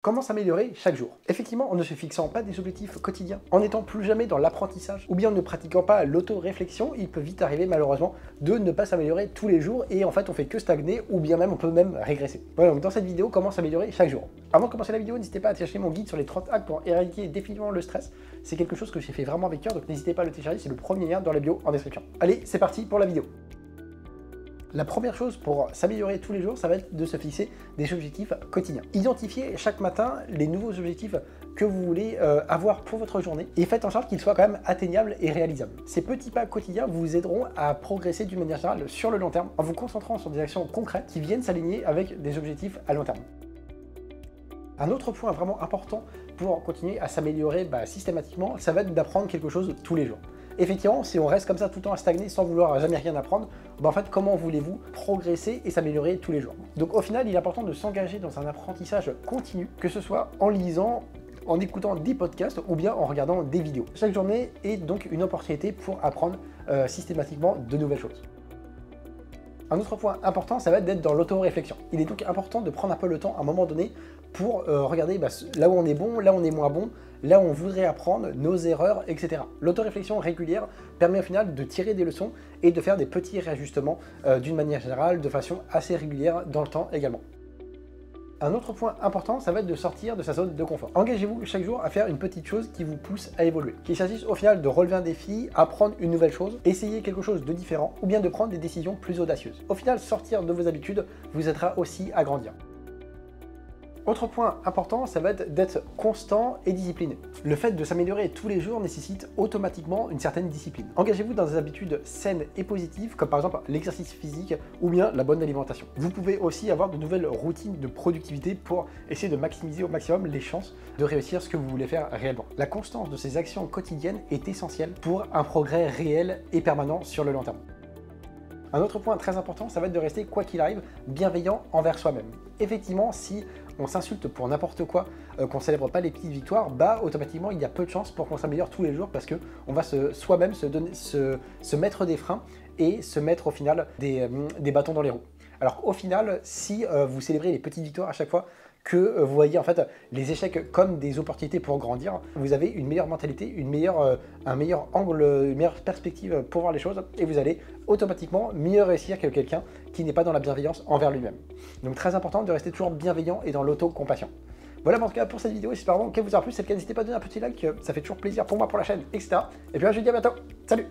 Comment s'améliorer chaque jour? Effectivement, en ne se fixant pas des objectifs quotidiens, en n'étant plus jamais dans l'apprentissage, ou bien en ne pratiquant pas l'auto-réflexion, il peut vite arriver malheureusement de ne pas s'améliorer tous les jours et en fait on fait que stagner ou bien même on peut même régresser. Voilà, donc dans cette vidéo, comment s'améliorer chaque jour. Avant de commencer la vidéo, n'hésitez pas à télécharger mon guide sur les 30 hacks pour éradiquer définitivement le stress. C'est quelque chose que j'ai fait vraiment avec cœur, donc n'hésitez pas à le télécharger, c'est le premier lien dans la bio en description. Allez, c'est parti pour la vidéo. La première chose pour s'améliorer tous les jours, ça va être de se fixer des objectifs quotidiens. Identifiez chaque matin les nouveaux objectifs que vous voulez avoir pour votre journée et faites en sorte qu'ils soient quand même atteignables et réalisables. Ces petits pas quotidiens vous aideront à progresser d'une manière générale sur le long terme en vous concentrant sur des actions concrètes qui viennent s'aligner avec des objectifs à long terme. Un autre point vraiment important pour continuer à s'améliorer systématiquement, ça va être d'apprendre quelque chose tous les jours. Effectivement, si on reste comme ça tout le temps à stagner sans vouloir jamais rien apprendre, en fait, comment voulez-vous progresser et s'améliorer tous les jours? Donc au final, il est important de s'engager dans un apprentissage continu, que ce soit en lisant, en écoutant des podcasts ou bien en regardant des vidéos. Chaque journée est donc une opportunité pour apprendre systématiquement de nouvelles choses. Un autre point important, ça va être d'être dans l'auto-réflexion. Il est donc important de prendre un peu le temps à un moment donné pour regarder là où on est bon, là où on est moins bon, là où on voudrait apprendre, nos erreurs, etc. L'auto-réflexion régulière permet au final de tirer des leçons et de faire des petits réajustements d'une manière générale, de façon assez régulière dans le temps également. Un autre point important, ça va être de sortir de sa zone de confort. Engagez-vous chaque jour à faire une petite chose qui vous pousse à évoluer. Qu'il s'agisse au final de relever un défi, apprendre une nouvelle chose, essayer quelque chose de différent ou bien de prendre des décisions plus audacieuses. Au final, sortir de vos habitudes vous aidera aussi à grandir. Autre point important, ça va être d'être constant et discipliné. Le fait de s'améliorer tous les jours nécessite automatiquement une certaine discipline. Engagez-vous dans des habitudes saines et positives, comme par exemple l'exercice physique ou bien la bonne alimentation. Vous pouvez aussi avoir de nouvelles routines de productivité pour essayer de maximiser au maximum les chances de réussir ce que vous voulez faire réellement. La constance de ces actions quotidiennes est essentielle pour un progrès réel et permanent sur le long terme. Un autre point très important, ça va être de rester, quoi qu'il arrive, bienveillant envers soi-même. Effectivement, si on s'insulte pour n'importe quoi, qu'on ne célèbre pas les petites victoires, automatiquement, il y a peu de chances pour qu'on s'améliore tous les jours parce qu'on va soi-même se mettre des freins et se mettre au final des bâtons dans les roues. Alors au final, si vous célébrez les petites victoires à chaque fois, que vous voyez en fait les échecs comme des opportunités pour grandir, vous avez une meilleure mentalité, un meilleur angle, une meilleure perspective pour voir les choses et vous allez automatiquement mieux réussir que quelqu'un qui n'est pas dans la bienveillance envers lui-même. Donc très important de rester toujours bienveillant et dans l'auto-compassion. Voilà en tout cas pour cette vidéo, j'espère vraiment qu'elle vous aura plu. Si c'est le cas, n'hésitez pas à donner un petit like, ça fait toujours plaisir pour moi, pour la chaîne, etc. Et puis je vous dis à bientôt, salut!